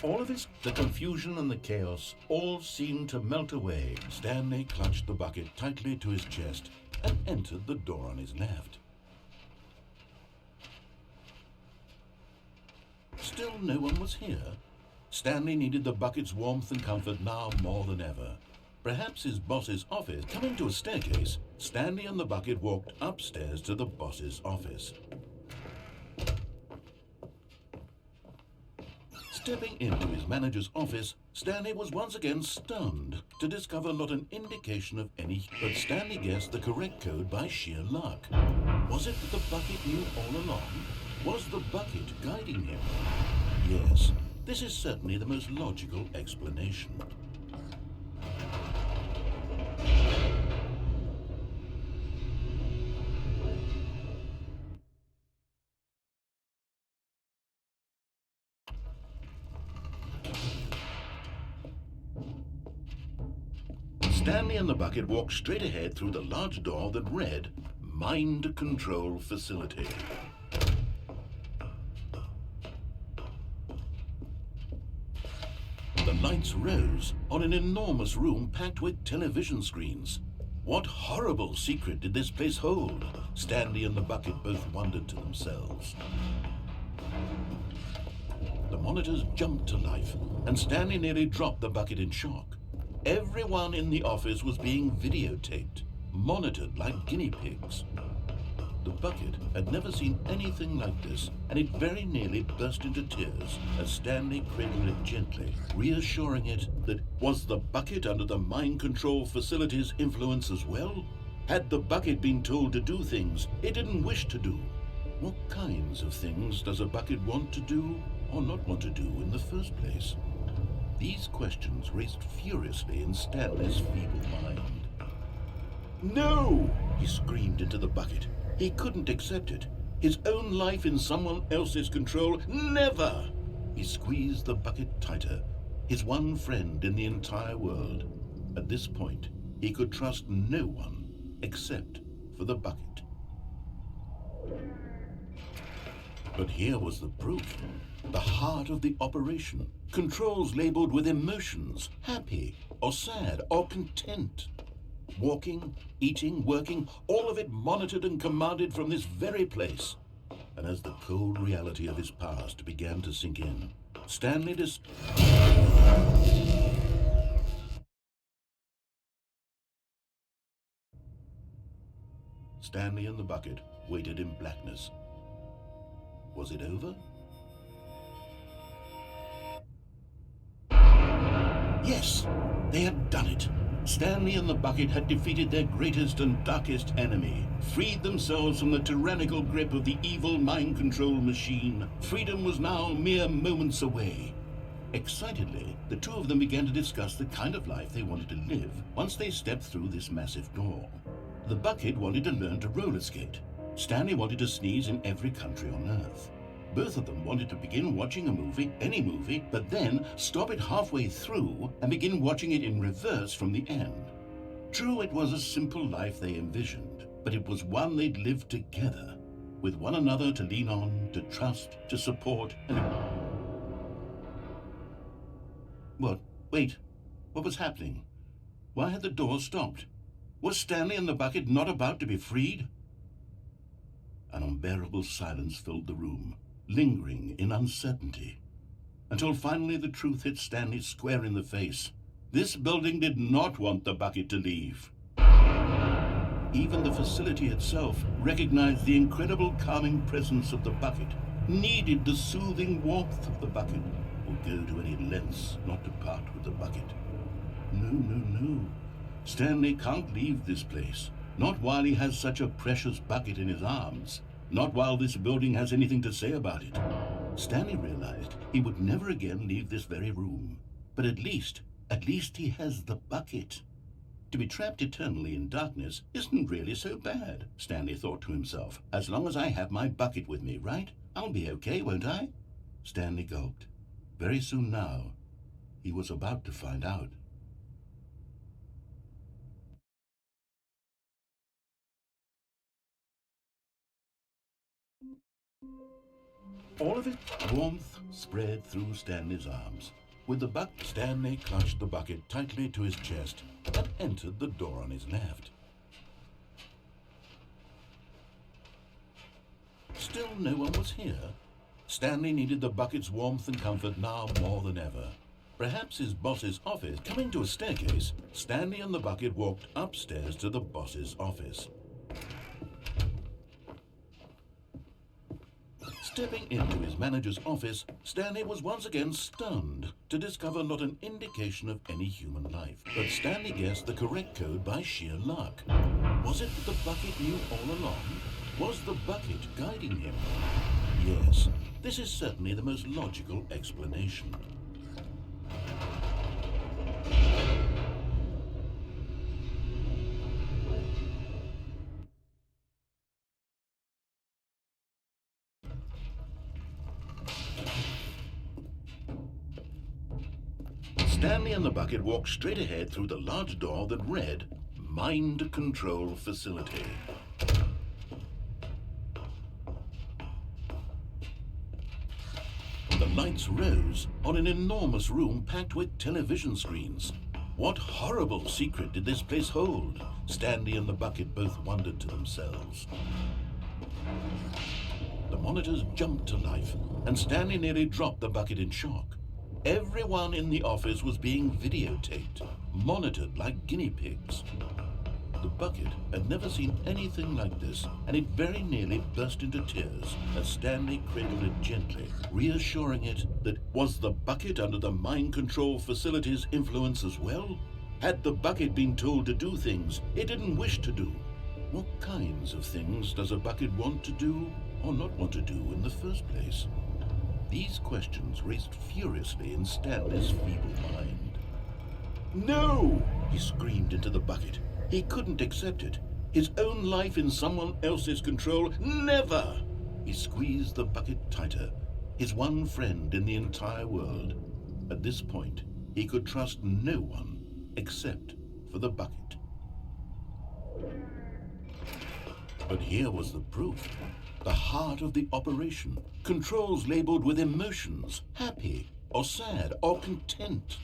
The confusion and the chaos all seemed to melt away. Stanley clutched the bucket tightly to his chest and entered the door on his left. Still no one was here. Stanley needed the bucket's warmth and comfort now more than ever. Perhaps his boss's office. Coming to a staircase, Stanley and the bucket walked upstairs to the boss's office. Stepping into his manager's office, Stanley was once again stunned to discover not an indication of any, but Stanley guessed the correct code by sheer luck. Was it that the bucket knew all along? Was the bucket guiding him? Yes, this is certainly the most logical explanation. Stanley and the bucket walked straight ahead through the large door that read, Mind Control Facility. The lights rose on an enormous room packed with television screens. What horrible secret did this place hold? Stanley and the bucket both wondered to themselves. The monitors jumped to life, and Stanley nearly dropped the bucket in shock. Everyone in the office was being videotaped, monitored like guinea pigs. The bucket had never seen anything like this, and it very nearly burst into tears as Stanley cradled it gently, reassuring it that was the bucket under the mind control facility's influence as well? Had the bucket been told to do things it didn't wish to do? What kinds of things does a bucket want to do or not want to do in the first place? These questions raced furiously in Stanley's feeble mind. No! He screamed into the bucket. He couldn't accept it. His own life in someone else's control, never! He squeezed the bucket tighter, his one friend in the entire world. At this point, he could trust no one except for the bucket. But here was the proof. The heart of the operation. Controls labeled with emotions, happy or sad or content. Walking, eating, working, all of it monitored and commanded from this very place. And as the cold reality of his past began to sink in, Stanley Stanley and the bucket waited in blackness. Was it over? Yes, they had done it. Stanley and the bucket had defeated their greatest and darkest enemy, freed themselves from the tyrannical grip of the evil mind control machine. Freedom was now mere moments away. Excitedly, the two of them began to discuss the kind of life they wanted to live once they stepped through this massive door. The bucket wanted to learn to roller skate. Stanley wanted to sneeze in every country on Earth. Both of them wanted to begin watching a movie, any movie, but then stop it halfway through and begin watching it in reverse from the end. True, it was a simple life they envisioned, but it was one they'd lived together, with one another to lean on, to trust, to support, and... What? Wait. What was happening? Why had the door stopped? Was Stanley and the bucket not about to be freed? An unbearable silence filled the room, lingering in uncertainty, until finally the truth hit Stanley square in the face. This building did not want the bucket to leave. Even the facility itself recognized the incredible calming presence of the bucket, needed the soothing warmth of the bucket, would go to any lengths not to part with the bucket. No. Stanley can't leave this place, not while he has such a precious bucket in his arms. Not while this building has anything to say about it. Stanley realized he would never again leave this very room. But at least he has the bucket. To be trapped eternally in darkness isn't really so bad, Stanley thought to himself. As long as I have my bucket with me, right? I'll be okay, won't I? Stanley gulped. Very soon now, he was about to find out. All of its warmth spread through Stanley's arms. With the bucket, Stanley clutched the bucket tightly to his chest and entered the door on his left. Still no one was here. Stanley needed the bucket's warmth and comfort now more than ever. Perhaps his boss's office. Coming to a staircase, Stanley and the bucket walked upstairs to the boss's office. Stepping into his manager's office, Stanley was once again stunned to discover not an indication of any human life. But Stanley guessed the correct code by sheer luck. Was it that the bucket knew all along? Was the bucket guiding him? Yes, this is certainly the most logical explanation. Stanley and the bucket walked straight ahead through the large door that read, Mind Control Facility. The lights rose on an enormous room packed with television screens. What horrible secret did this place hold? Stanley and the bucket both wondered to themselves. The monitors jumped to life, and Stanley nearly dropped the bucket in shock. Everyone in the office was being videotaped, monitored like guinea pigs. The bucket had never seen anything like this, and it very nearly burst into tears as Stanley cradled it gently, reassuring it that was the bucket under the mind control facility's influence as well? Had the bucket been told to do things it didn't wish to do? What kinds of things does a bucket want to do or not want to do in the first place? These questions raced furiously in Stanley's feeble mind. No! He screamed into the bucket. He couldn't accept it. His own life in someone else's control, never! He squeezed the bucket tighter, his one friend in the entire world. At this point, he could trust no one except for the bucket. But here was the proof. The heart of the operation. Controls labeled with emotions, happy or sad or content.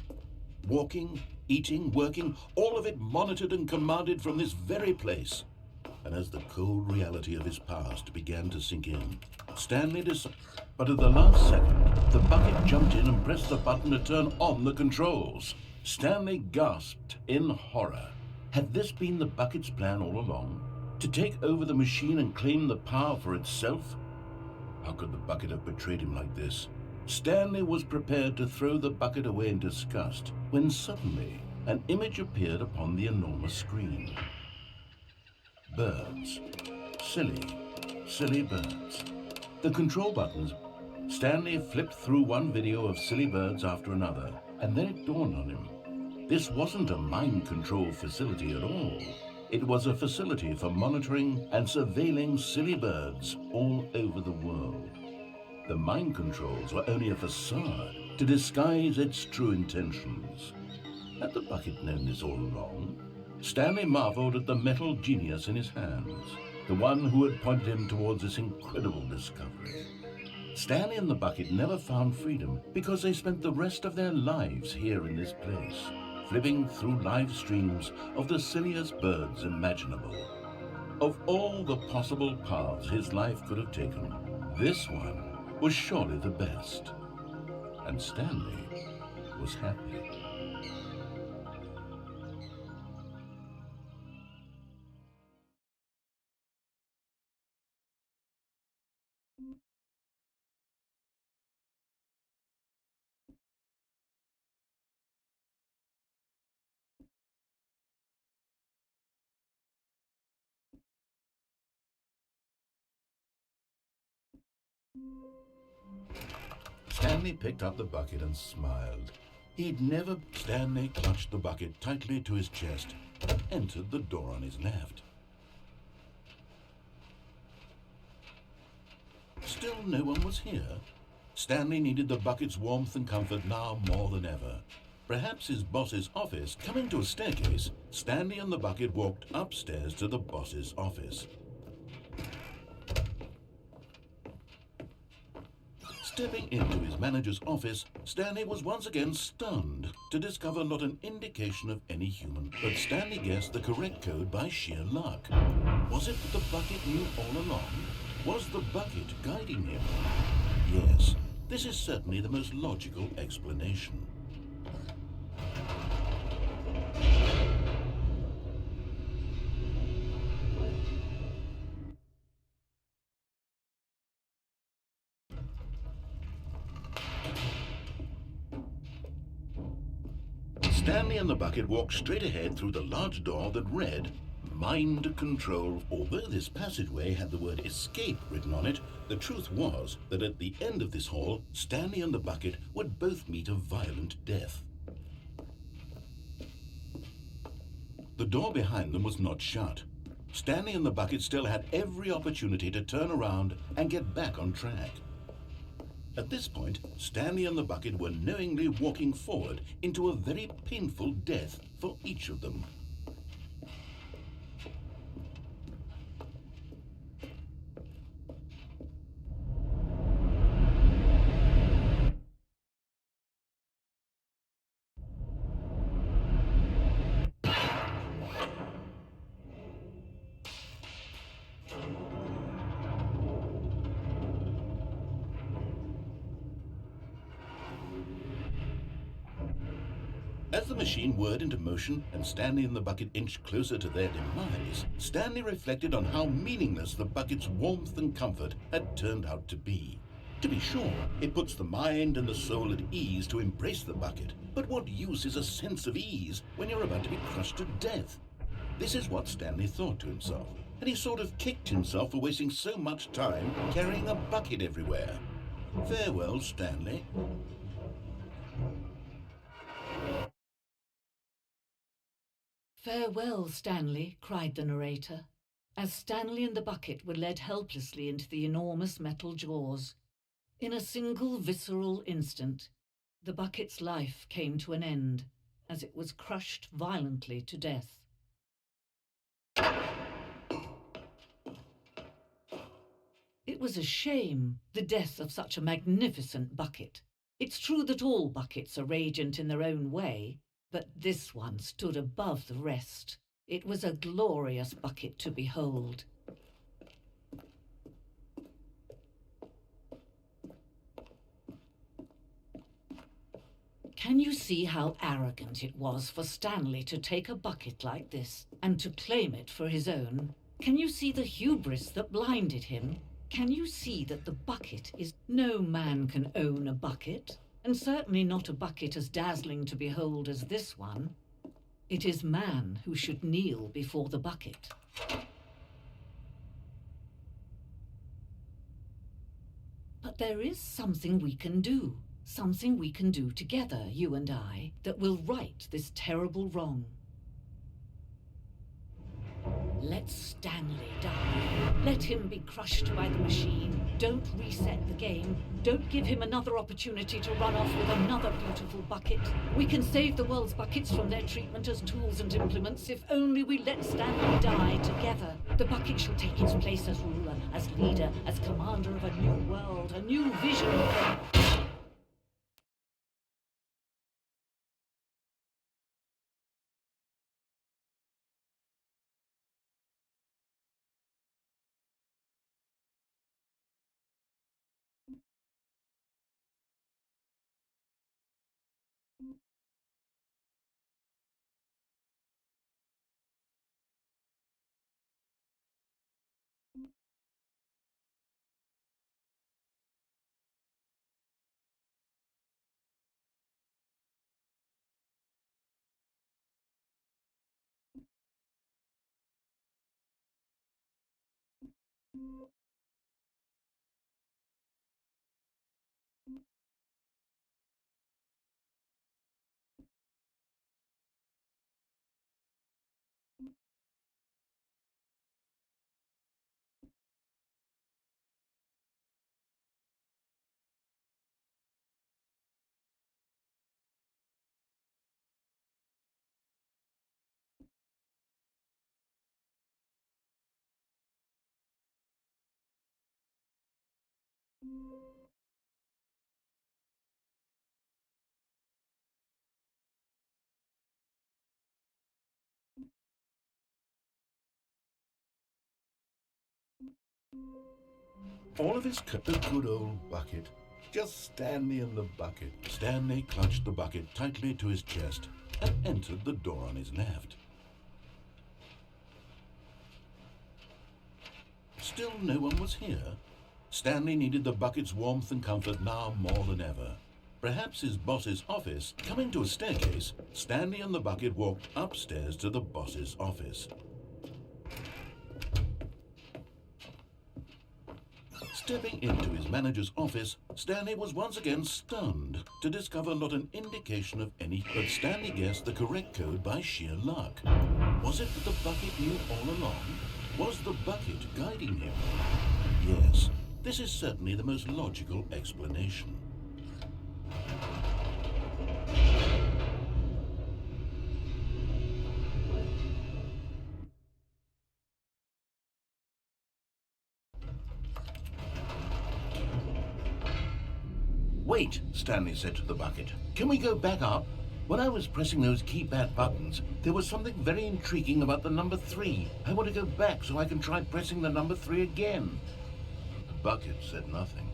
Walking, eating, working, all of it monitored and commanded from this very place. And as the cold reality of his past began to sink in, Stanley decided. But at the last second, the bucket jumped in and pressed the button to turn on the controls. Stanley gasped in horror. Had this been the bucket's plan all along? To take over the machine and claim the power for itself? How could the bucket have betrayed him like this? Stanley was prepared to throw the bucket away in disgust when suddenly an image appeared upon the enormous screen. Birds. Silly birds. The control buttons. Stanley flipped through one video of silly birds after another, and then it dawned on him. This wasn't a mind control facility at all. It was a facility for monitoring and surveilling silly birds all over the world. The mind controls were only a facade to disguise its true intentions. Had the bucket known this all along? Stanley marveled at the metal genius in his hands, the one who had pointed him towards this incredible discovery. Stanley and the bucket never found freedom because they spent the rest of their lives here in this place, flipping through live streams of the silliest birds imaginable. Of all the possible paths his life could have taken, this one was surely the best. And Stanley was happy. Stanley picked up the bucket and smiled. Stanley clutched the bucket tightly to his chest and entered the door on his left. Still no one was here. Stanley needed the bucket's warmth and comfort now more than ever. Perhaps his boss's office. Coming to a staircase, Stanley and the bucket walked upstairs to the boss's office. Stepping into his manager's office, Stanley was once again stunned to discover not an indication of any human. But Stanley guessed the correct code by sheer luck. Was it that the bucket knew all along? Was the bucket guiding him? Yes, this is certainly the most logical explanation. Stanley and the bucket walked straight ahead through the large door that read, Mind Control. Although this passageway had the word escape written on it, the truth was that at the end of this hall, Stanley and the bucket would both meet a violent death. The door behind them was not shut. Stanley and the bucket still had every opportunity to turn around and get back on track. At this point, Stanley and the bucket were knowingly walking forward into a very painful death for each of them. As the machine whirred into motion and Stanley and the bucket inched closer to their demise, Stanley reflected on how meaningless the bucket's warmth and comfort had turned out to be. To be sure, it puts the mind and the soul at ease to embrace the bucket, but what use is a sense of ease when you're about to be crushed to death? This is what Stanley thought to himself, and he sort of kicked himself for wasting so much time carrying a bucket everywhere. Farewell, Stanley. "Farewell, Stanley," cried the narrator, as Stanley and the bucket were led helplessly into the enormous metal jaws. In a single visceral instant, the bucket's life came to an end as it was crushed violently to death. It was a shame, the death of such a magnificent bucket. It's true that all buckets are radiant in their own way, but this one stood above the rest. It was a glorious bucket to behold. Can you see how arrogant it was for Stanley to take a bucket like this and to claim it for his own? Can you see the hubris that blinded him? Can you see that the bucket is... No man can own a bucket, and certainly not a bucket as dazzling to behold as this one. It is man who should kneel before the bucket. But there is something we can do. Something we can do together, you and I, that will right this terrible wrong. Let Stanley die. Let him be crushed by the machine. Don't reset the game. Don't give him another opportunity to run off with another beautiful bucket. We can save the world's buckets from their treatment as tools and implements if only we let Stanley die together. The bucket shall take its place as ruler, as leader, as commander of a new world, a new vision for... all of his the good old bucket. Just Stanley and the bucket. Stanley clutched the bucket tightly to his chest and entered the door on his left. Still no one was here. Stanley needed the bucket's warmth and comfort now more than ever. Perhaps his boss's office. Coming to a staircase, Stanley and the bucket walked upstairs to the boss's office. Stepping into his manager's office, Stanley was once again stunned to discover not an indication of any, but Stanley guessed the correct code by sheer luck. Was it that the bucket knew all along? Was the bucket guiding him? Yes, this is certainly the most logical explanation. Wait, Stanley said to the bucket. Can we go back up? When I was pressing those keypad buttons, there was something very intriguing about the number 3. I want to go back so I can try pressing the number 3 again. The bucket said nothing.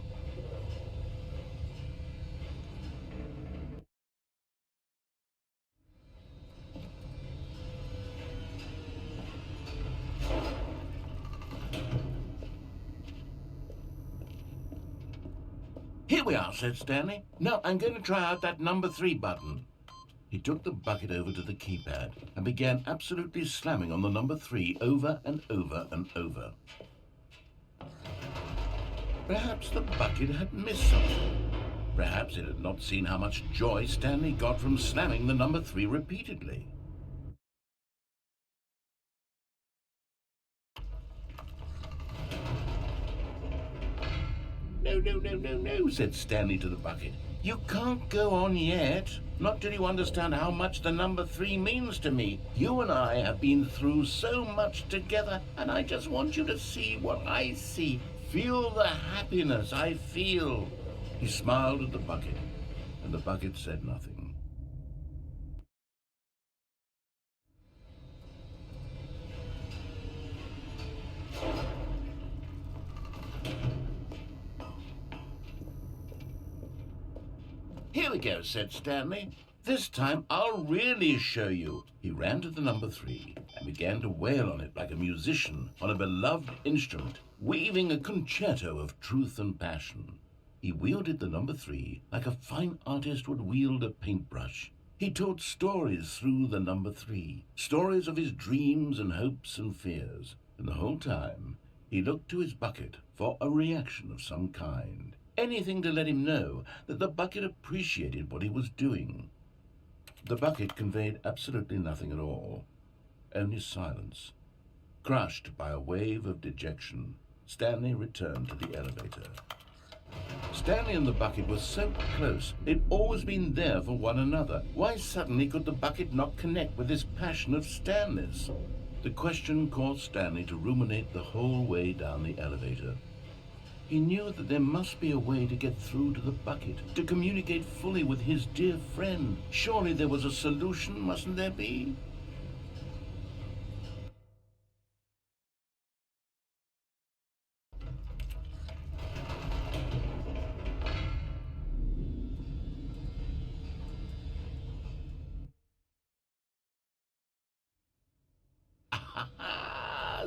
Here we are, said Stanley. Now I'm going to try out that number 3 button. He took the bucket over to the keypad and began absolutely slamming on the number 3 over and over and over. Perhaps the bucket had missed something. Perhaps it had not seen how much joy Stanley got from slamming the number 3 repeatedly. No, said Stanley to the bucket. You can't go on yet. Not till you understand how much the number 3 means to me. You and I have been through so much together, and I just want you to see what I see. Feel the happiness I feel. He smiled at the bucket, and the bucket said nothing. Here we go, said Stanley. This time I'll really show you. He ran to the number 3 and began to wail on it like a musician on a beloved instrument, weaving a concerto of truth and passion. He wielded the number 3 like a fine artist would wield a paintbrush. He told stories through the number 3, stories of his dreams and hopes and fears. And the whole time, he looked to his bucket for a reaction of some kind. Anything to let him know that the bucket appreciated what he was doing. The bucket conveyed absolutely nothing at all, only silence. Crushed by a wave of dejection, Stanley returned to the elevator. Stanley and the bucket were so close. They'd always been there for one another. Why suddenly could the bucket not connect with this passion of Stanley's? The question caused Stanley to ruminate the whole way down the elevator. He knew that there must be a way to get through to the bucket, to communicate fully with his dear friend. Surely there was a solution, mustn't there be?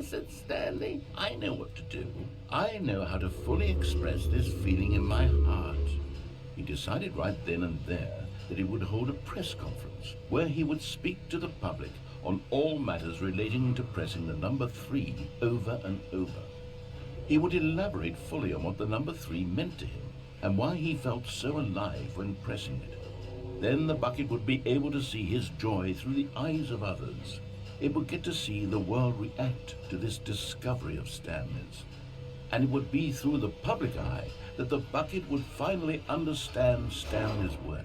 Said Stanley. I know what to do. I know how to fully express this feeling in my heart. He decided right then and there that he would hold a press conference where he would speak to the public on all matters relating to pressing the number 3 over and over. He would elaborate fully on what the number 3 meant to him and why he felt so alive when pressing it. Then the bucket would be able to see his joy through the eyes of others. It would get to see the world react to this discovery of Stanley's. And it would be through the public eye that the bucket would finally understand Stanley's work.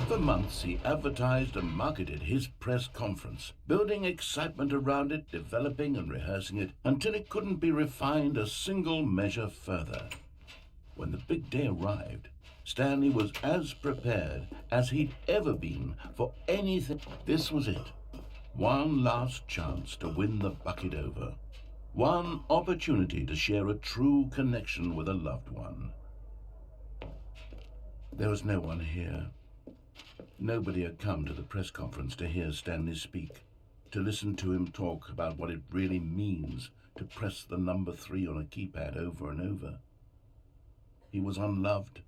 For months, he advertised and marketed his press conference, building excitement around it, developing and rehearsing it, until it couldn't be refined a single measure further. When the big day arrived, Stanley was as prepared as he'd ever been for anything. This was it. One last chance to win the bucket over. One opportunity to share a true connection with a loved one. There was no one here. Nobody had come to the press conference to hear Stanley speak, to listen to him talk about what it really means to press the number 3 on a keypad over and over. He was unloved,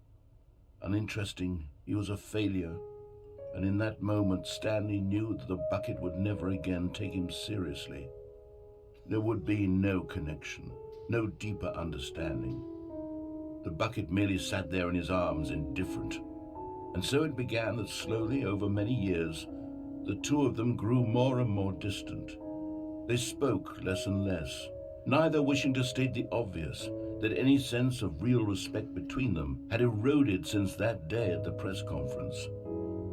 uninteresting, he was a failure, and in that moment Stanley knew that the bucket would never again take him seriously. There would be no connection, no deeper understanding. The bucket merely sat there in his arms, indifferent. And so it began that slowly, over many years, the two of them grew more and more distant. They spoke less and less, neither wishing to state the obvious, that any sense of real respect between them had eroded since that day at the press conference.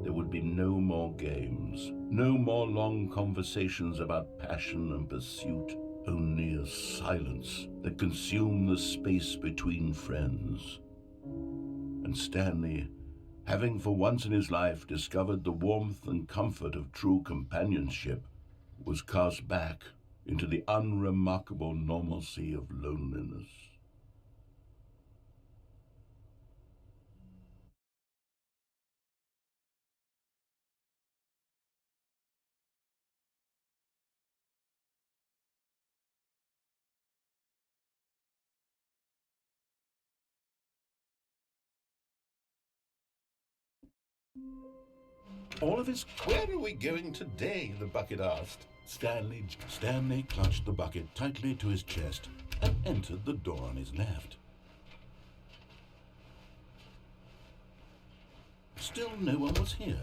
There would be no more games, no more long conversations about passion and pursuit, only a silence that consumed the space between friends. And Stanley, having for once in his life discovered the warmth and comfort of true companionship, was cast back into the unremarkable normalcy of loneliness. All of his... Where are we going today? The bucket asked. Stanley clutched the bucket tightly to his chest and entered the door on his left. Still no one was here.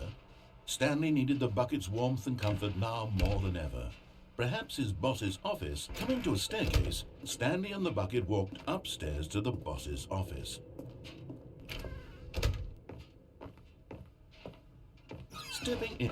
Stanley needed the bucket's warmth and comfort now more than ever. Perhaps his boss's office. Coming to a staircase, Stanley and the bucket walked upstairs to the boss's office. Stepping in.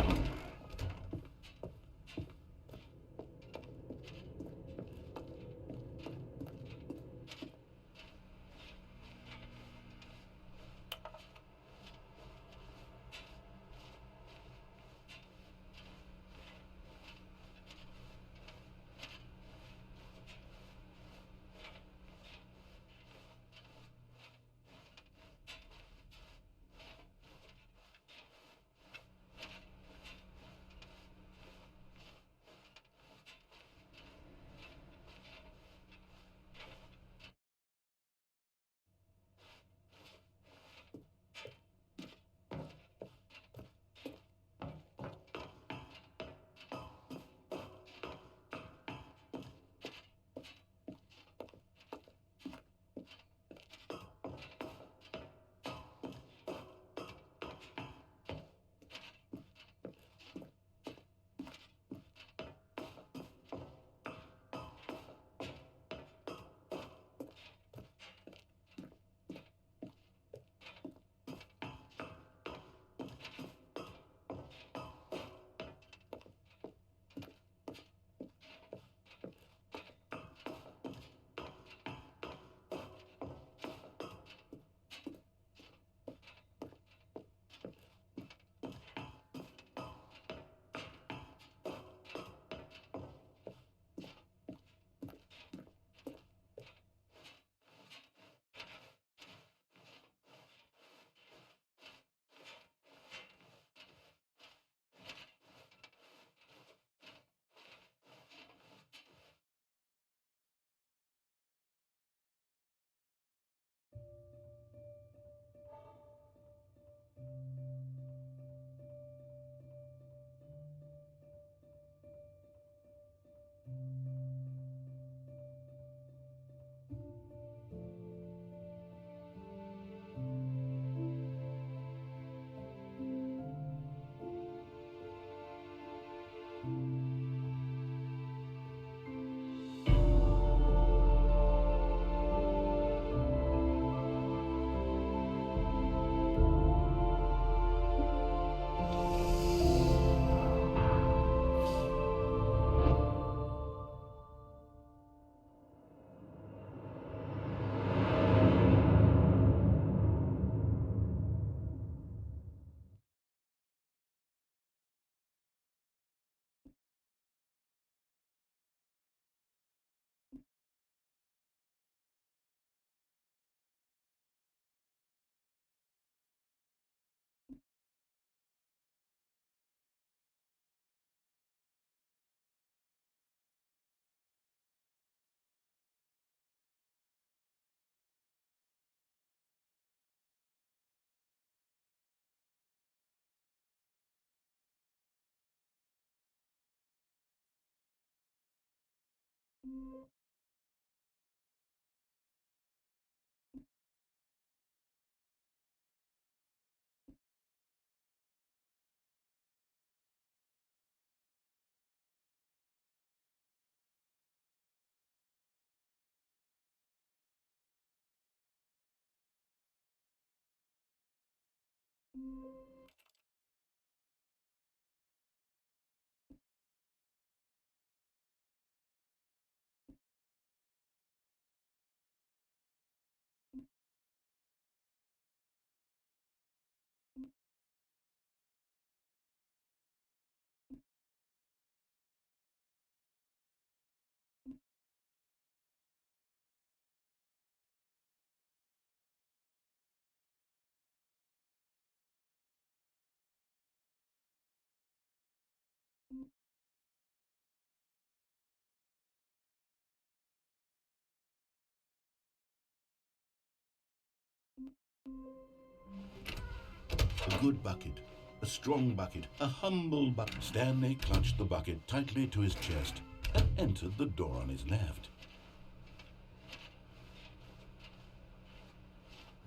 A good bucket, a strong bucket, a humble bucket. Stanley clutched the bucket tightly to his chest and entered the door on his left.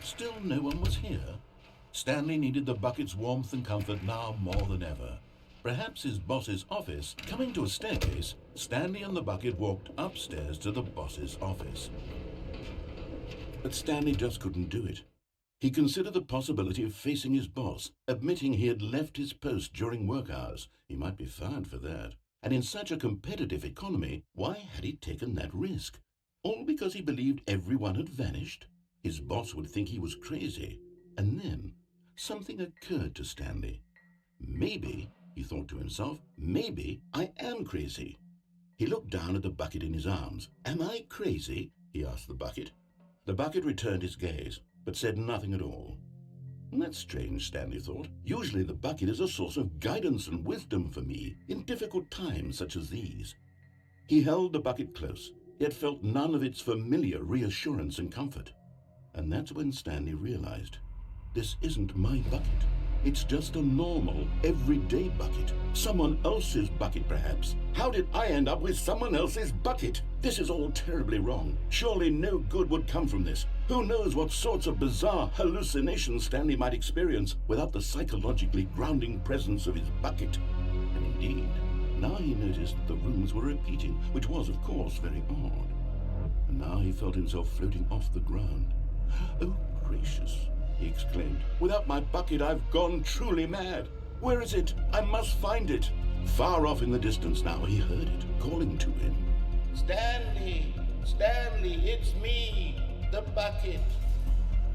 Still no one was here. Stanley needed the bucket's warmth and comfort now more than ever. Perhaps his boss's office. Coming to a staircase, Stanley and the bucket walked upstairs to the boss's office. But Stanley just couldn't do it. He considered the possibility of facing his boss, admitting he had left his post during work hours. He might be fired for that. And in such a competitive economy, why had he taken that risk? All because he believed everyone had vanished? His boss would think he was crazy. And then something occurred to Stanley. Maybe, he thought to himself, maybe I am crazy. He looked down at the bucket in his arms. Am I crazy? He asked the bucket. The bucket returned his gaze, but said nothing at all. That's strange, Stanley thought. Usually the bucket is a source of guidance and wisdom for me in difficult times such as these. He held the bucket close, yet felt none of its familiar reassurance and comfort. And that's when Stanley realized, this isn't my bucket. It's just a normal, everyday bucket. Someone else's bucket, perhaps. How did I end up with someone else's bucket? This is all terribly wrong. Surely no good would come from this. Who knows what sorts of bizarre hallucinations Stanley might experience without the psychologically grounding presence of his bucket. And indeed, now he noticed that the rooms were repeating, which was, of course, very odd. And now he felt himself floating off the ground. Oh, gracious, he exclaimed. Without my bucket, I've gone truly mad. Where is it? I must find it. Far off in the distance now, he heard it, calling to him. Stanley! Stanley, it's me, the bucket.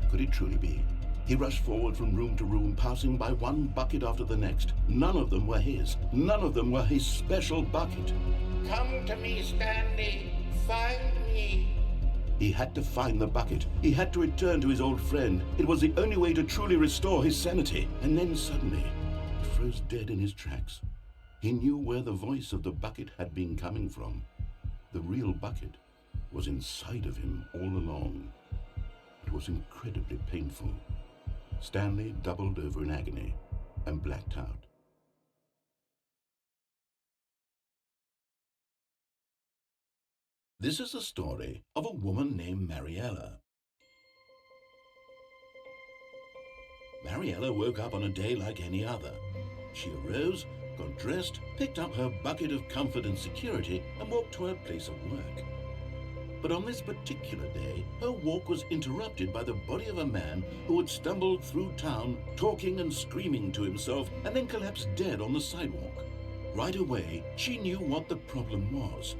Could it truly be? He rushed forward from room to room, passing by one bucket after the next. None of them were his. None of them were his special bucket. Come to me, Stanley. Find me. He had to find the bucket. He had to return to his old friend. It was the only way to truly restore his sanity. And then suddenly, he froze dead in his tracks. He knew where the voice of the bucket had been coming from. The real bucket was inside of him all along. It was incredibly painful. Stanley doubled over in agony and blacked out. This is the story of a woman named Mariella. Mariella woke up on a day like any other. She arose, got dressed, picked up her bucket of comfort and security, and walked to her place of work. But on this particular day, her walk was interrupted by the body of a man who had stumbled through town, talking and screaming to himself, and then collapsed dead on the sidewalk. Right away, she knew what the problem was.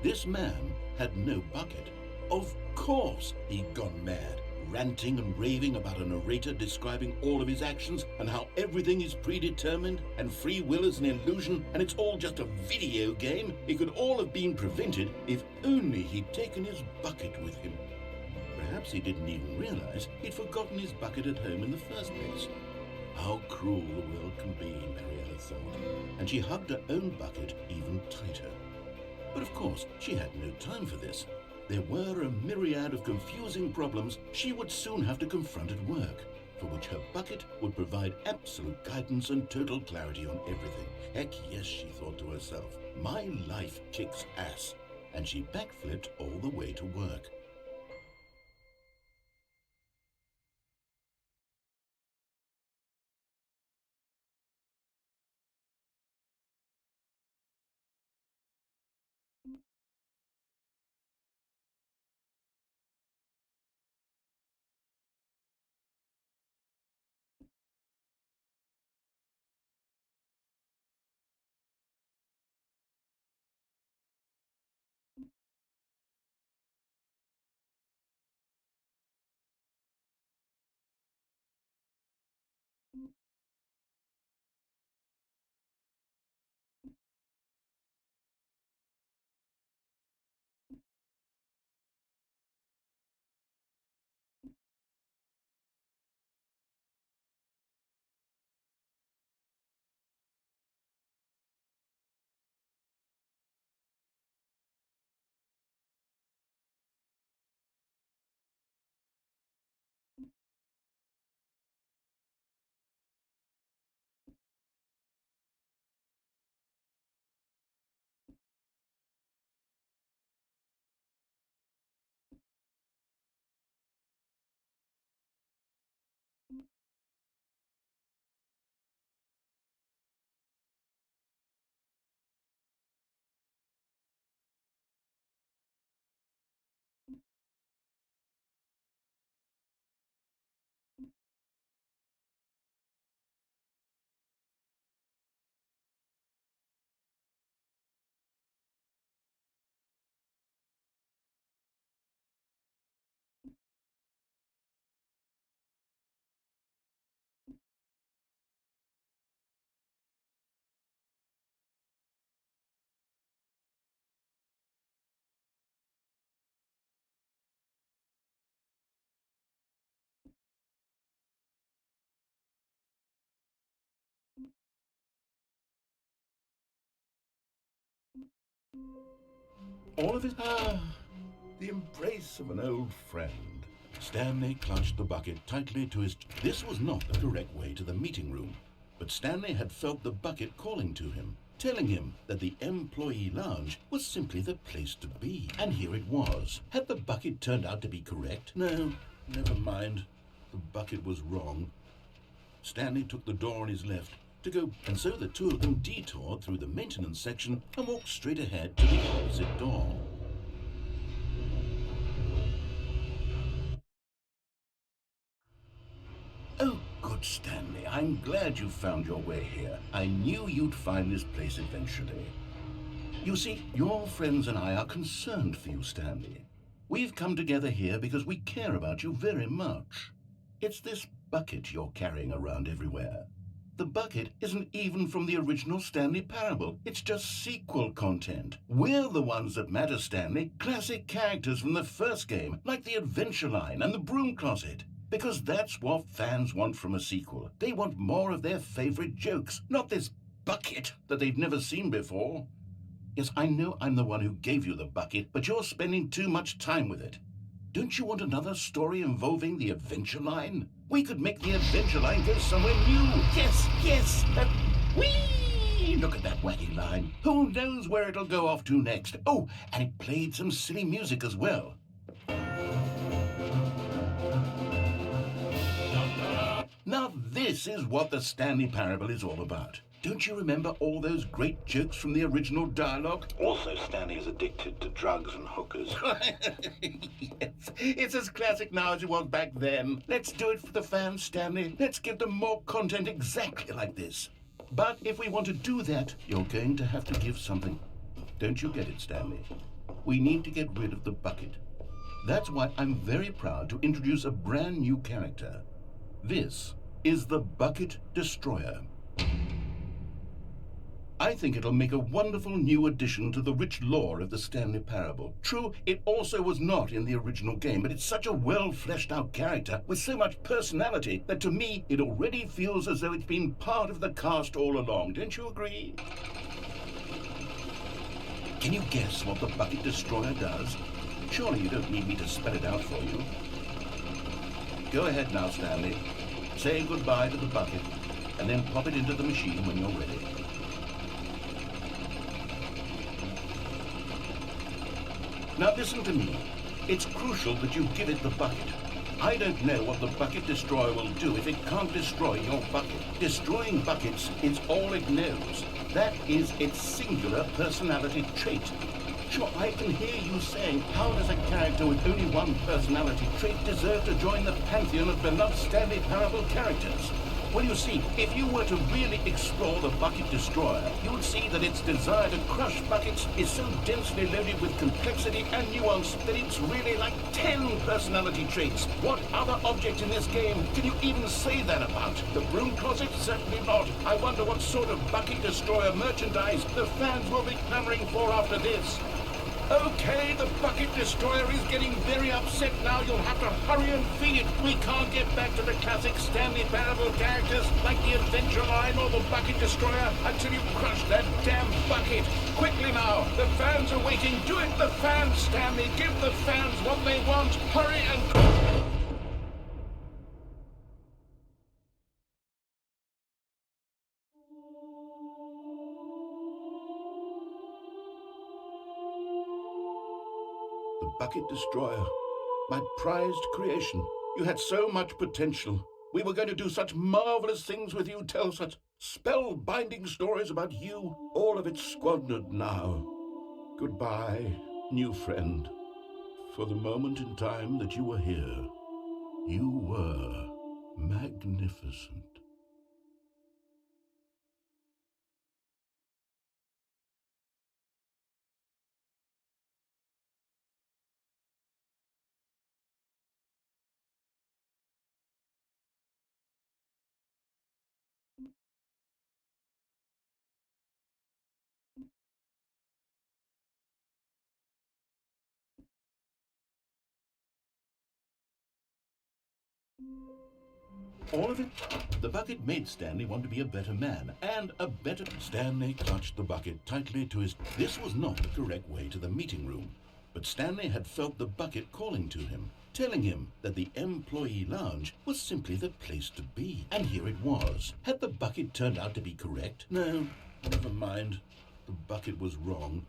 This man had no bucket. Of course he'd gone mad, ranting and raving about a narrator describing all of his actions and how everything is predetermined and free will is an illusion and it's all just a video game. It could all have been prevented if only he'd taken his bucket with him. Perhaps he didn't even realize he'd forgotten his bucket at home in the first place. How cruel the world can be, Mariella thought, and she hugged her own bucket even tighter. But of course, she had no time for this. There were a myriad of confusing problems she would soon have to confront at work, for which her bucket would provide absolute guidance and total clarity on everything. Heck yes, she thought to herself, my life kicks ass. and she backflipped all the way to work. All of it? The embrace of an old friend. Stanley clutched the bucket tightly to his... This was not the correct way to the meeting room, but Stanley had felt the bucket calling to him, telling him that the employee lounge was simply the place to be. And here it was. Had the bucket turned out to be correct? No, never mind. The bucket was wrong. Stanley took the door on his left to go, and so the two of them detoured through the maintenance section and walked straight ahead to the opposite door. Oh, good Stanley, I'm glad you found your way here. I knew you'd find this place eventually. You see, your friends and I are concerned for you, Stanley. We've come together here because we care about you very much. It's this bucket you're carrying around everywhere. The bucket isn't even from the original Stanley Parable. It's just sequel content. We're the ones that matter, Stanley. Classic characters from the first game, like the Adventure Line and the Broom Closet. Because that's what fans want from a sequel. They want more of their favorite jokes, not this bucket that they've never seen before. Yes, I know I'm the one who gave you the bucket, but you're spending too much time with it. Don't you want another story involving the Adventure Line? We could make the Adventure Line go somewhere new. Yes, whee! Look at that wacky line. Who knows where it'll go off to next? Oh, and it played some silly music as well. Now this is what the Stanley Parable is all about. Don't you remember all those great jokes from the original dialogue? Also, Stanley is addicted to drugs and hookers. Yes, it's as classic now as it was back then. Let's do it for the fans, Stanley. Let's give them more content exactly like this. But if we want to do that, you're going to have to give something. Don't you get it, Stanley? We need to get rid of the bucket. That's why I'm very proud to introduce a brand new character. This is the Bucket Destroyer. I think it'll make a wonderful new addition to the rich lore of the Stanley Parable. True, it also was not in the original game, but it's such a well-fleshed-out character with so much personality that to me it already feels as though it's been part of the cast all along. Don't you agree? Can you guess what the Bucket Destroyer does? Surely you don't need me to spell it out for you. Go ahead now, Stanley. Say goodbye to the bucket, and then pop it into the machine when you're ready. Now listen to me. It's crucial that you give it the bucket. I don't know what the bucket destroyer will do if it can't destroy your bucket. Destroying buckets is all it knows. That is its singular personality trait. Sure, I can hear you saying, how does a character with only one personality trait deserve to join the pantheon of beloved Stanley Parable characters? Well, you see, if you were to really explore the Bucket Destroyer, you would see that its desire to crush buckets is so densely loaded with complexity and nuance that it's really like 10 personality traits. What other object in this game can you even say that about? The broom closet? Certainly not. I wonder what sort of Bucket Destroyer merchandise the fans will be clamoring for after this. Okay, the Bucket Destroyer is getting very upset now. You'll have to hurry and feed it. We can't get back to the classic Stanley Parable characters like the Adventure Line or the Bucket Destroyer until you crush that damn bucket. Quickly now, the fans are waiting. Do it, the fans, Stanley. Give the fans what they want. Hurry and... The Bucket Destroyer, my prized creation. You had so much potential. We were going to do such marvelous things with you, tell such spellbinding stories about you. All of it squandered now. Goodbye, new friend. For the moment in time that you were here, you were magnificent. All of it? The bucket made Stanley want to be a better man, and a better... Stanley clutched the bucket tightly to his... This was not the correct way to the meeting room, but Stanley had felt the bucket calling to him, telling him that the employee lounge was simply the place to be. And here it was. Had the bucket turned out to be correct? No, never mind. The bucket was wrong.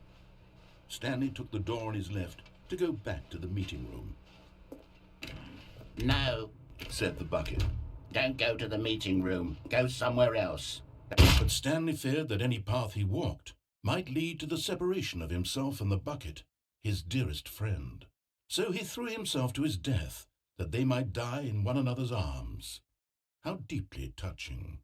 Stanley took the door on his left to go back to the meeting room. No, said the bucket. don't go to the meeting room. Go somewhere else. But Stanley feared that any path he walked might lead to the separation of himself and the bucket, his dearest friend. So he threw himself to his death, that they might die in one another's arms. How deeply touching.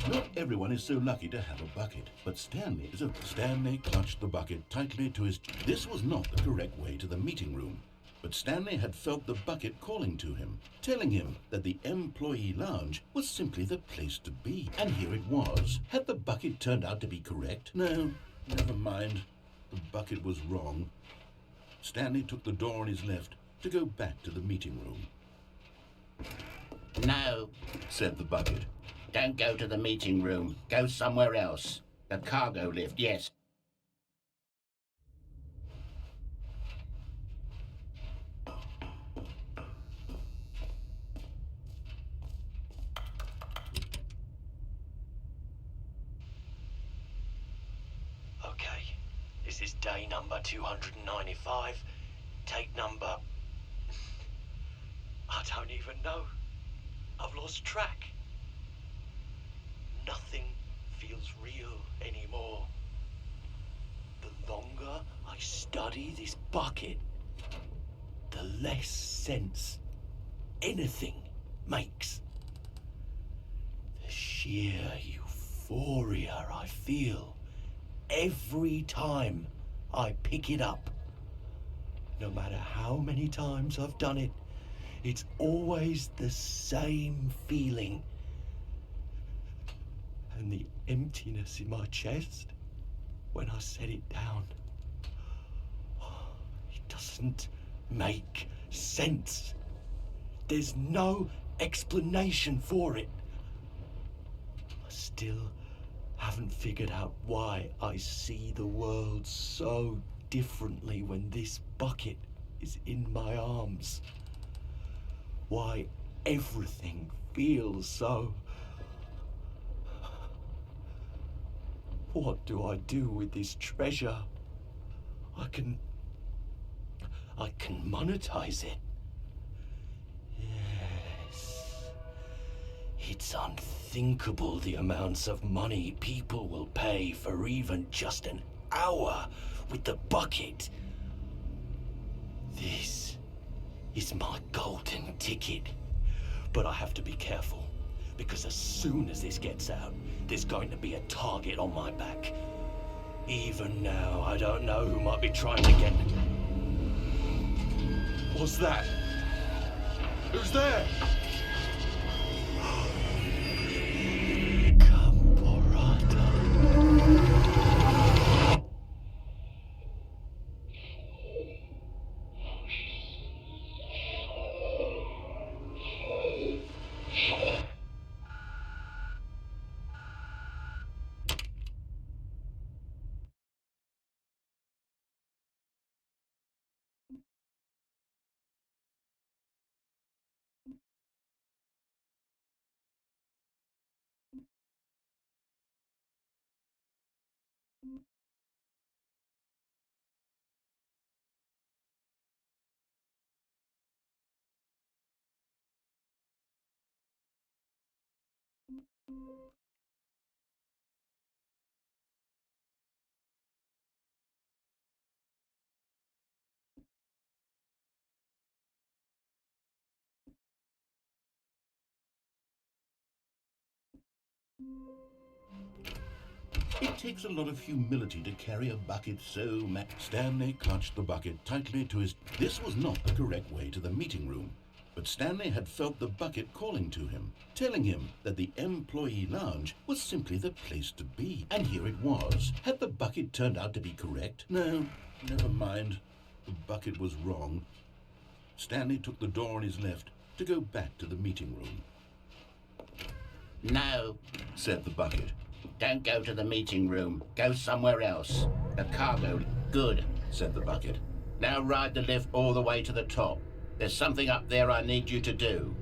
Not everyone is so lucky to have a bucket, but Stanley is a... Stanley clutched the bucket tightly to his... This was not the correct way to the meeting room, but Stanley had felt the bucket calling to him, telling him that the employee lounge was simply the place to be. And here it was. Had the bucket turned out to be correct? No, never mind. The bucket was wrong. Stanley took the door on his left to go back to the meeting room. No, said the bucket. don't go to the meeting room. Go somewhere else. The cargo lift, yes. Okay, this is day number 295. Take number... I don't even know. I've lost track. Nothing feels real anymore. The longer I study this bucket, the less sense anything makes. The sheer euphoria I feel every time I pick it up. No matter how many times I've done it, it's always the same feeling. And the emptiness in my chest when I set it down. It doesn't make sense. There's no explanation for it. I still haven't figured out why I see the world so differently when this bucket is in my arms. Why everything feels so... What do I do with this treasure? I can monetize it. Yes. It's unthinkable the amounts of money people will pay for even just an hour with the bucket. This is my golden ticket. But I have to be careful, because as soon as this gets out, there's going to be a target on my back. Even now, I don't know who might be trying to get... What's that? Who's there? Caporata. It takes a lot of humility to carry a bucket so Stanley clutched the bucket tightly to his... This was not the correct way to the meeting room, but Stanley had felt the bucket calling to him, telling him that the employee lounge was simply the place to be. And here it was. Had the bucket turned out to be correct? No, never mind. The bucket was wrong. Stanley took the door on his left to go back to the meeting room. No, Said the bucket. don't go to the meeting room. Go somewhere else. The cargo... Good. Said the bucket. Now ride the lift all the way to the top. There's something up there I need you to do.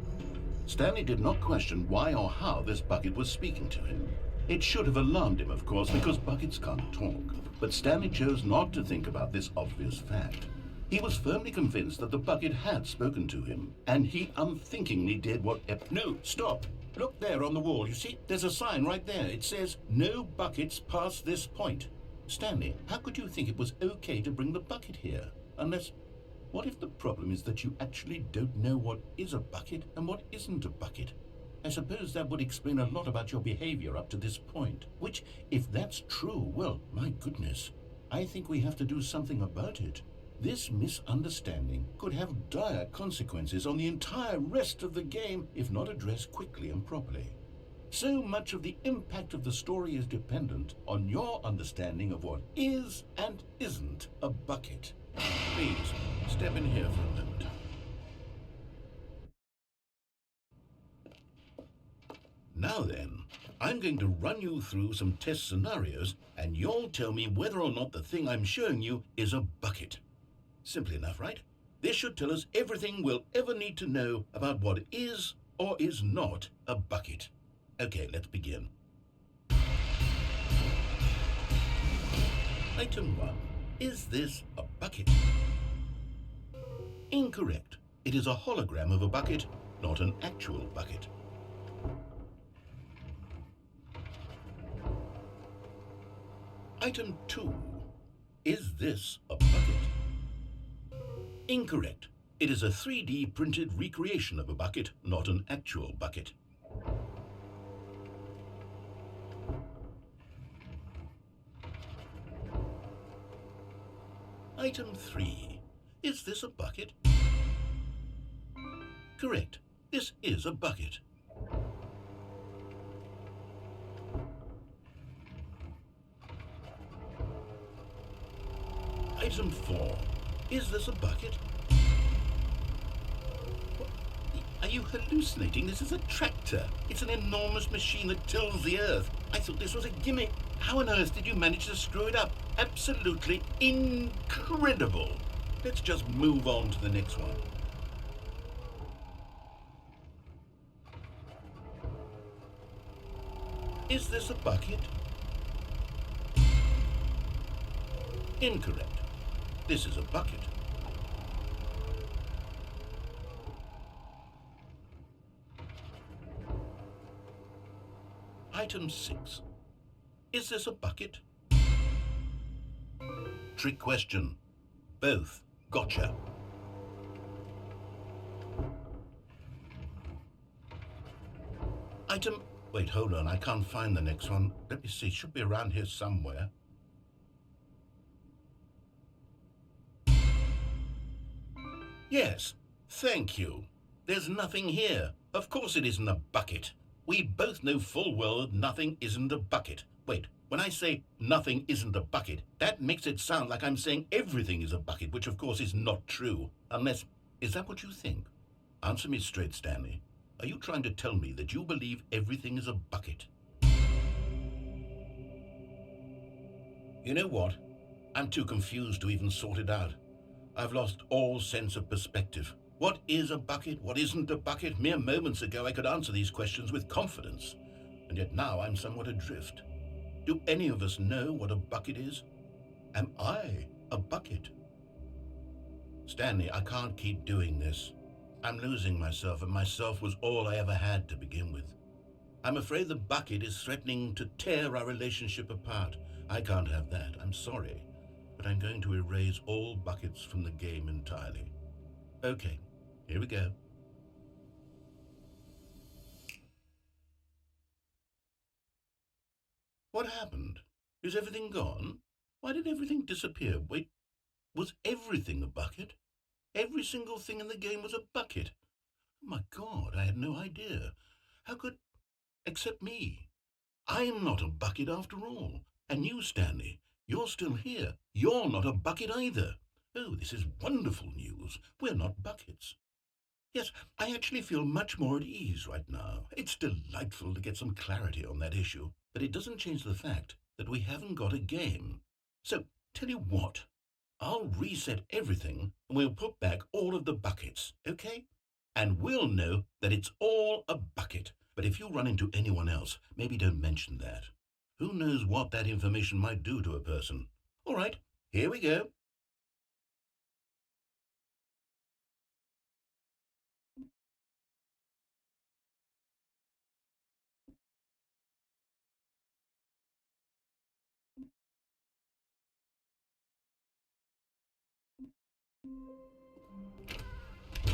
Stanley did not question why or how this bucket was speaking to him. It should have alarmed him, of course, because buckets can't talk. But Stanley chose not to think about this obvious fact. He was firmly convinced that the bucket had spoken to him, and he unthinkingly did what... No, stop! Look there on the wall, you see? There's a sign right there. It says, "No buckets past this point." Stanley, how could you think it was okay to bring the bucket here? Unless... What if the problem is that you actually don't know what is a bucket and what isn't a bucket? I suppose that would explain a lot about your behavior up to this point. Which, if that's true, well, my goodness, I think we have to do something about it. This misunderstanding could have dire consequences on the entire rest of the game if not addressed quickly and properly. So much of the impact of the story is dependent on your understanding of what is and isn't a bucket. Please, step in here for a moment. Now then, I'm going to run you through some test scenarios, and you'll tell me whether or not the thing I'm showing you is a bucket. Simple enough, right? This should tell us everything we'll ever need to know about what is or is not a bucket. Okay, let's begin. Item 1. Is this a bucket? Incorrect. It is a hologram of a bucket, not an actual bucket. Item 2. Is this a bucket? Incorrect. It is a 3D printed recreation of a bucket, not an actual bucket. Item 3. Is this a bucket? Correct. This is a bucket. Item 4. Is this a bucket? What? Are you hallucinating? This is a tractor. It's an enormous machine that tills the earth. I thought this was a gimmick. How on earth did you manage to screw it up? Absolutely incredible. Let's just move on to the next one. Is this a bucket? Incorrect. This is a bucket. Item 6. Is this a bucket? Trick question. Both. Gotcha. Item... Wait, hold on. I can't find the next one. Let me see. It should be around here somewhere. Yes. Thank you. There's nothing here. Of course it isn't a bucket. We both know full well that nothing isn't a bucket. Wait, when I say nothing isn't a bucket, that makes it sound like I'm saying everything is a bucket, which of course is not true. Unless, is that what you think? Answer me straight, Stanley. Are you trying to tell me that you believe everything is a bucket? You know what? I'm too confused to even sort it out. I've lost all sense of perspective. What is a bucket? What isn't a bucket? Mere moments ago I could answer these questions with confidence, and yet now I'm somewhat adrift. Do any of us know what a bucket is? Am I a bucket? Stanley, I can't keep doing this. I'm losing myself, and myself was all I ever had to begin with. I'm afraid the bucket is threatening to tear our relationship apart. I can't have that. I'm sorry, but I'm going to erase all buckets from the game entirely. Okay, here we go. What happened? Is everything gone? Why did everything disappear? Wait, was everything a bucket? Every single thing in the game was a bucket. Oh my God, I had no idea. How could... Except me. I'm not a bucket after all. And you, Stanley, you're still here. You're not a bucket either. Oh, this is wonderful news. We're not buckets. Yes, I actually feel much more at ease right now. It's delightful to get some clarity on that issue, but it doesn't change the fact that we haven't got a game. So, tell you what, I'll reset everything and we'll put back all of the buckets, okay? And we'll know that it's all a bucket. But if you run into anyone else, maybe don't mention that. Who knows what that information might do to a person? All right, here we go.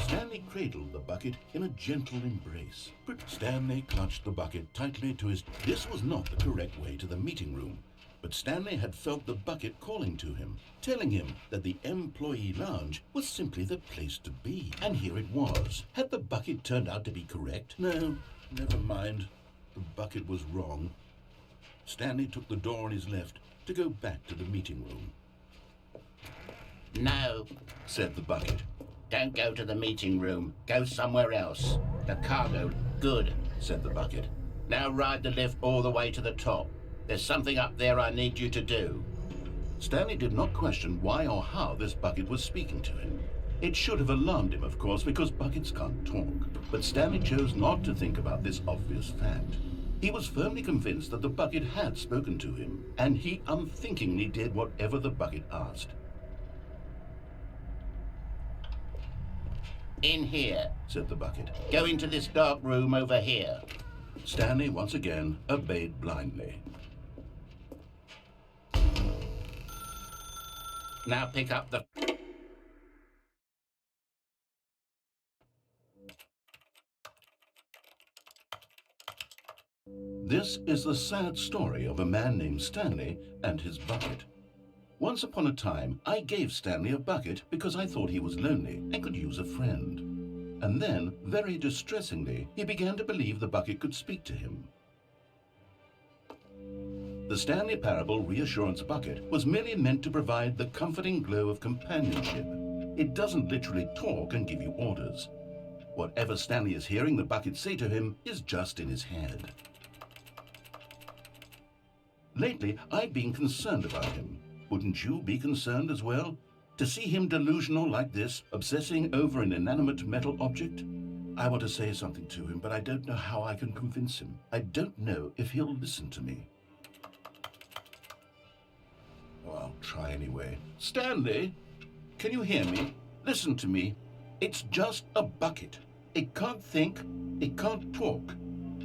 Stanley cradled the bucket in a gentle embrace. But Stanley clutched the bucket tightly to his... This was not the correct way to the meeting room. But Stanley had felt the bucket calling to him, telling him that the employee lounge was simply the place to be. And here it was. Had the bucket turned out to be correct? No, never mind. The bucket was wrong. Stanley took the door on his left to go back to the meeting room. No, Said the bucket. don't go to the meeting room. Go somewhere else. The cargo. Good. Said the bucket. Now ride the lift all the way to the top. There's something up there I need you to do. Stanley did not question why or how this bucket was speaking to him. It should have alarmed him, of course, because buckets can't talk. But Stanley chose not to think about this obvious fact. He was firmly convinced that the bucket had spoken to him, and he unthinkingly did whatever the bucket asked. In here. Said the bucket. Go into this dark room over here. Stanley once again obeyed blindly. Now pick up the... This is the sad story of a man named Stanley and his bucket. Once upon a time, I gave Stanley a bucket because I thought he was lonely and could use a friend. And then, very distressingly, he began to believe the bucket could speak to him. The Stanley Parable Reassurance Bucket was merely meant to provide the comforting glow of companionship. It doesn't literally talk and give you orders. Whatever Stanley is hearing the bucket say to him is just in his head. Lately, I've been concerned about him. Wouldn't you be concerned as well? To see him delusional like this, obsessing over an inanimate metal object? I want to say something to him, but I don't know how I can convince him. I don't know if he'll listen to me. Oh, I'll try anyway. Stanley, can you hear me? Listen to me. It's just a bucket. It can't think, it can't talk.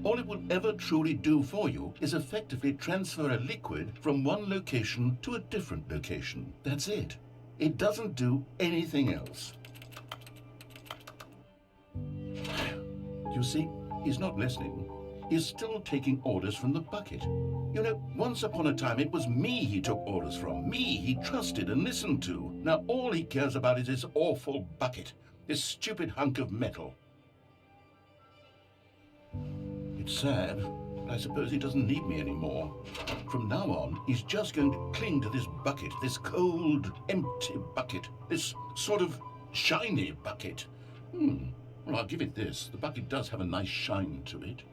All it will ever truly do for you is effectively transfer a liquid from one location to a different location. That's it. It doesn't do anything else. You see, he's not listening. He's still taking orders from the bucket. You know, once upon a time it was me he took orders from. Me he trusted and listened to. Now all he cares about is this awful bucket. This stupid hunk of metal. It's sad, but I suppose he doesn't need me anymore. From now on, he's just going to cling to this bucket, this cold, empty bucket, this sort of shiny bucket. Well, I'll give it this. The bucket does have a nice shine to it.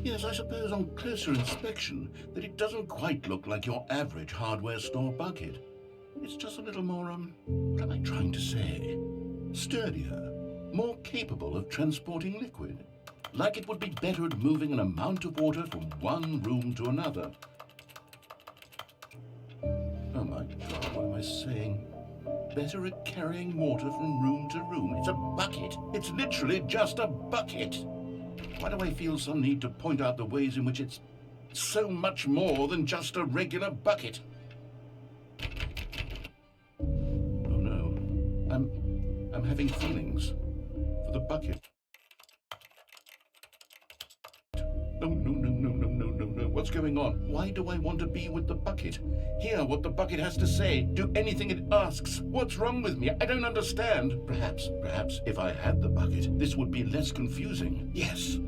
Yes, I suppose on closer inspection that it doesn't quite look like your average hardware store bucket. It's just a little more, what am I trying to say? Sturdier. More capable of transporting liquid. Like it would be better at moving an amount of water from one room to another. Oh my God, what am I saying? Better at carrying water from room to room. It's a bucket. It's literally just a bucket. Why do I feel some need to point out the ways in which it's so much more than just a regular bucket? Oh no, I'm having feelings. The bucket. No. What's going on? Why do I want to be with the bucket? Hear what the bucket has to say. Do anything it asks. What's wrong with me? I don't understand. Perhaps, if I had the bucket, this would be less confusing. Yes,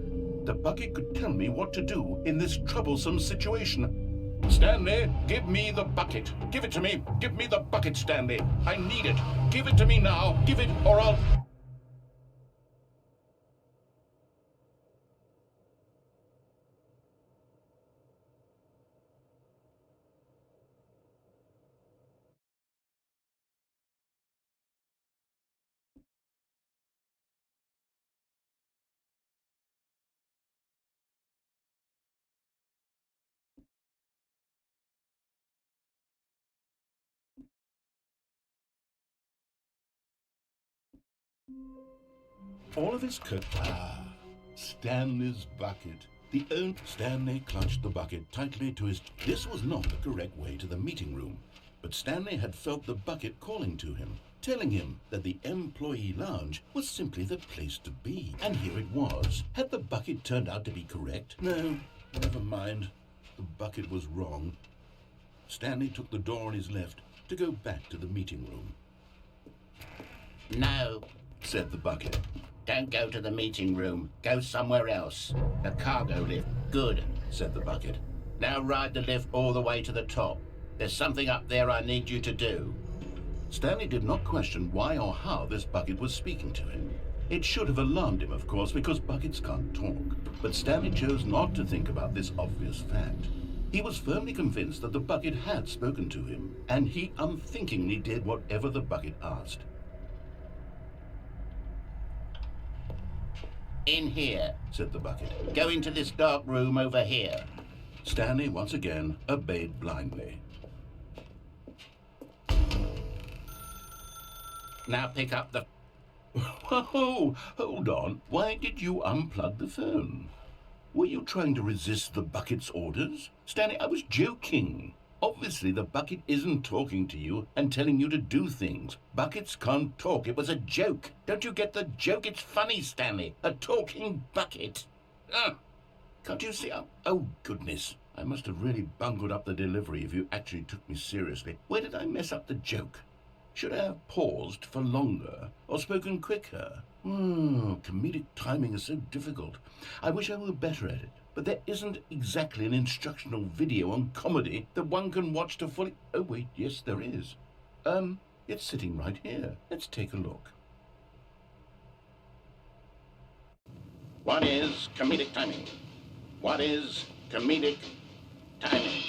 the bucket could tell me what to do in this troublesome situation. Stanley, give me the bucket. Give it to me. Give me the bucket, Stanley. I need it. Give it to me now. Give it, or I'll... All of his coat. Stanley's bucket. Stanley clutched the bucket tightly to his... This was not the correct way to the meeting room, but Stanley had felt the bucket calling to him, telling him that the employee lounge was simply the place to be. And here it was. Had the bucket turned out to be correct? No, never mind. The bucket was wrong. Stanley took the door on his left to go back to the meeting room. No, Said the bucket. don't go to the meeting room. Go somewhere else. The cargo lift. Good, Said the bucket. now ride the lift all the way to the top. There's something up there I need you to do. Stanley did not question why or how this bucket was speaking to him. It should have alarmed him, of course, because buckets can't talk. But Stanley chose not to think about this obvious fact. He was firmly convinced that the bucket had spoken to him, and he unthinkingly did whatever the bucket asked. In here. Said the bucket. Go into this dark room over here. Stanley once again obeyed blindly. Now pick up the... Whoa, hold on. Why did you unplug the phone? Were you trying to resist the bucket's orders? Stanley, I was joking. Obviously, the bucket isn't talking to you and telling you to do things. Buckets can't talk. It was a joke. Don't you get the joke? It's funny, Stanley. A talking bucket. Can't you see? Oh, goodness. I must have really bungled up the delivery if you actually took me seriously. Where did I mess up the joke? Should I have paused for longer or spoken quicker? Comedic timing is so difficult. I wish I were better at it. but there isn't exactly an instructional video on comedy that one can watch to fully... Oh, wait, yes, there is. It's sitting right here. Let's take a look. What is comedic timing? What is comedic timing?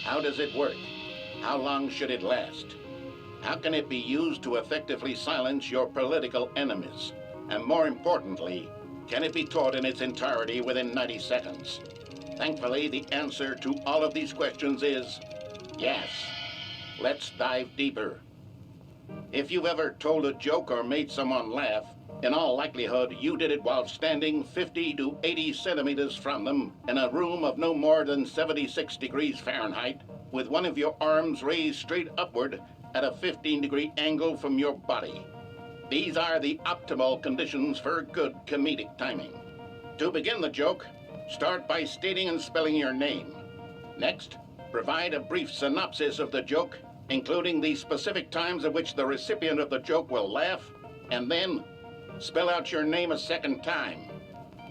How does it work? How long should it last? How can it be used to effectively silence your political enemies? And more importantly, can it be taught in its entirety within 90 seconds? Thankfully, the answer to all of these questions is yes. Let's dive deeper. If you've ever told a joke or made someone laugh, in all likelihood, you did it while standing 50 to 80 centimeters from them in a room of no more than 76 degrees Fahrenheit, with one of your arms raised straight upward at a 15-degree angle from your body. These are the optimal conditions for good comedic timing. To begin the joke, start by stating and spelling your name. Next, provide a brief synopsis of the joke, including the specific times at which the recipient of the joke will laugh, and then spell out your name a second time.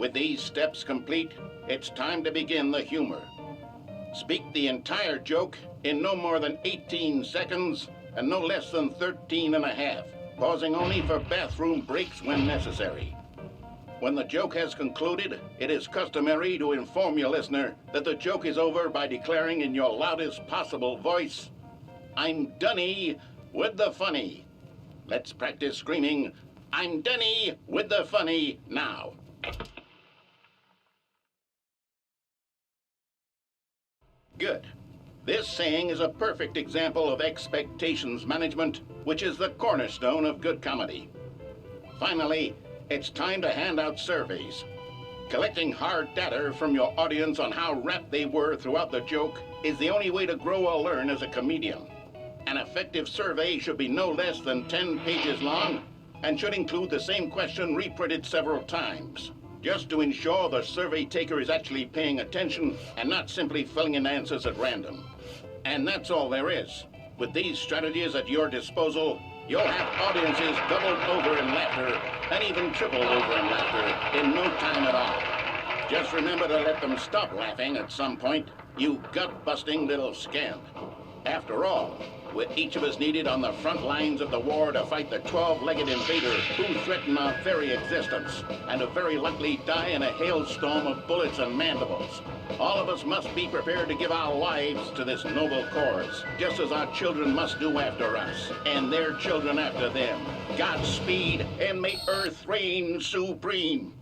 With these steps complete, it's time to begin the humor. Speak the entire joke in no more than 18 seconds and no less than 13 and a half, pausing only for bathroom breaks when necessary. When the joke has concluded, it is customary to inform your listener that the joke is over by declaring in your loudest possible voice, "I'm Dunny with the funny." Let's practice screaming, "I'm Dunny with the funny" now. Good. This saying is a perfect example of expectations management, which is the cornerstone of good comedy. Finally, it's time to hand out surveys. Collecting hard data from your audience on how rapt they were throughout the joke is the only way to grow or learn as a comedian. An effective survey should be no less than 10 pages long and should include the same question reprinted several times, just to ensure the survey taker is actually paying attention and not simply filling in answers at random. And that's all there is. With these strategies at your disposal, you'll have audiences doubled over in laughter and even tripled over in laughter in no time at all. Just remember to let them stop laughing at some point, you gut-busting little scamp. After all, with each of us needed on the front lines of the war to fight the 12-legged invader who threaten our very existence, and to very likely die in a hailstorm of bullets and mandibles, all of us must be prepared to give our lives to this noble cause, just as our children must do after us, and their children after them. Godspeed, and may Earth reign supreme.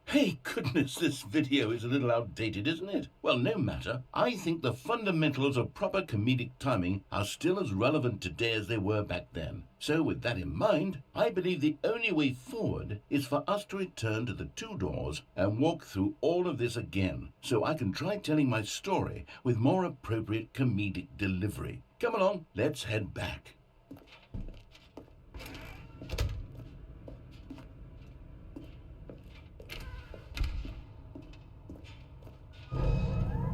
Hey, goodness, this video is a little outdated, isn't it? Well, no matter. I think the fundamentals of proper comedic timing are still as relevant today as they were back then. So with that in mind, I believe the only way forward is for us to return to the two doors and walk through all of this again, so I can try telling my story with more appropriate comedic delivery. Come along, let's head back.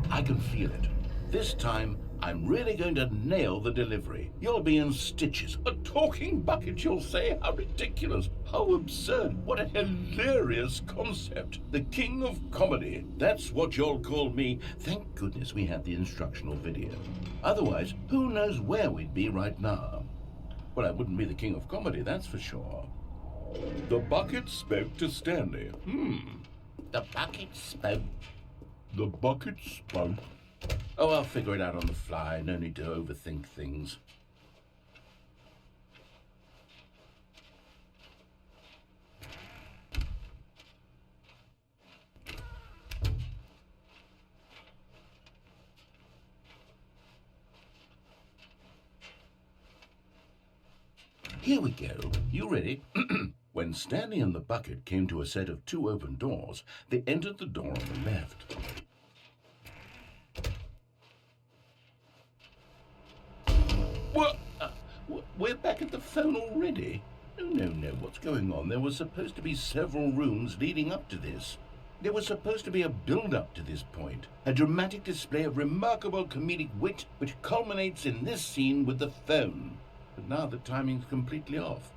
I can feel it. This time, I'm really going to nail the delivery. You'll be in stitches. A talking bucket, you'll say? How ridiculous. How absurd. What a hilarious concept. The king of comedy. That's what you'll call me. Thank goodness we had the instructional video. Otherwise, who knows where we'd be right now. Well, I wouldn't be the king of comedy, that's for sure. The bucket spoke to Stanley. The bucket spoke. The bucket spoke. Oh, I'll figure it out on the fly. No need to overthink things. Here we go. You ready? When Stanley and the bucket came to a set of two open doors, they entered the door on the left. What? We're back at the phone already? No, what's going on? There was supposed to be several rooms leading up to this. There was supposed to be a build-up to this point, a dramatic display of remarkable comedic wit which culminates in this scene with the phone. But now the timing's completely off.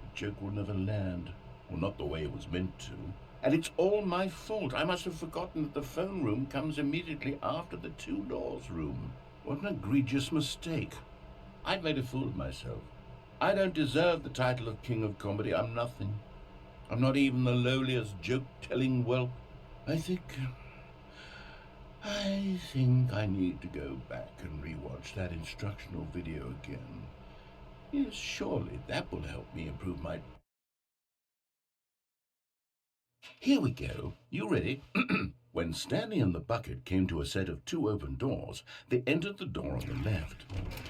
The joke will never land. Well, not the way it was meant to. And it's all my fault. I must have forgotten that the phone room comes immediately after the two doors room. What an egregious mistake. I've made a fool of myself. I don't deserve the title of King of Comedy. I'm nothing. I'm not even the lowliest joke-telling whelp. I think I need to go back and rewatch that instructional video again. Yes, surely that will help me improve my... Here we go. You ready? When Stanley and the bucket came to a set of two open doors, they entered the door on the left.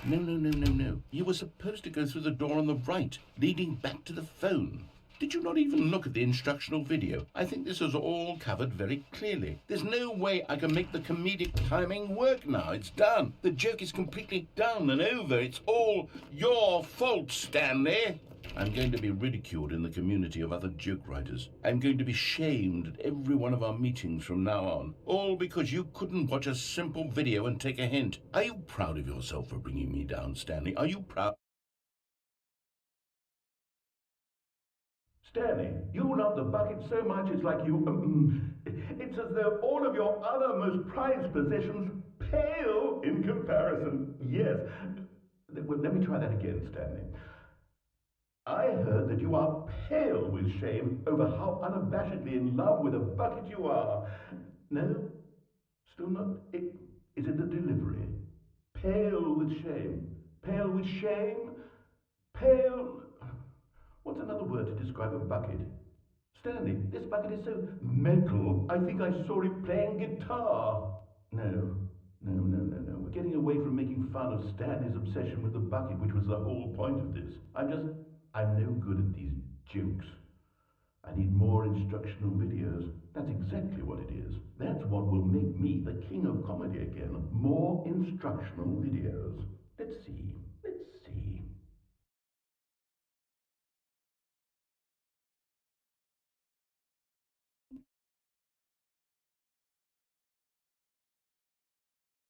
No. You were supposed to go through the door on the right, leading back to the phone. Did you not even look at the instructional video? I think this is all covered very clearly. There's no way I can make the comedic timing work now. It's done. The joke is completely done and over. It's all your fault, Stanley. I'm going to be ridiculed in the community of other joke writers. I'm going to be shamed at every one of our meetings from now on. All because you couldn't watch a simple video and take a hint. Are you proud of yourself for bringing me down, Stanley? Are you proud? Stanley, you love the bucket so much it's like you... it's as though all of your other most prized possessions pale in comparison. Yes. Well, let me try that again, Stanley. I heard that you are pale with shame over how unabashedly in love with a bucket you are. No? Still not? Is it the delivery? Pale with shame. Pale with shame? Pale... What's another word to describe a bucket? Stanley, this bucket is so metal, I think I saw it playing guitar. No. No. We're getting away from making fun of Stanley's obsession with the bucket, which was the whole point of this. I'm no good at these jokes. I need more instructional videos. That's exactly what it is. That's what will make me the king of comedy again. More instructional videos. Let's see.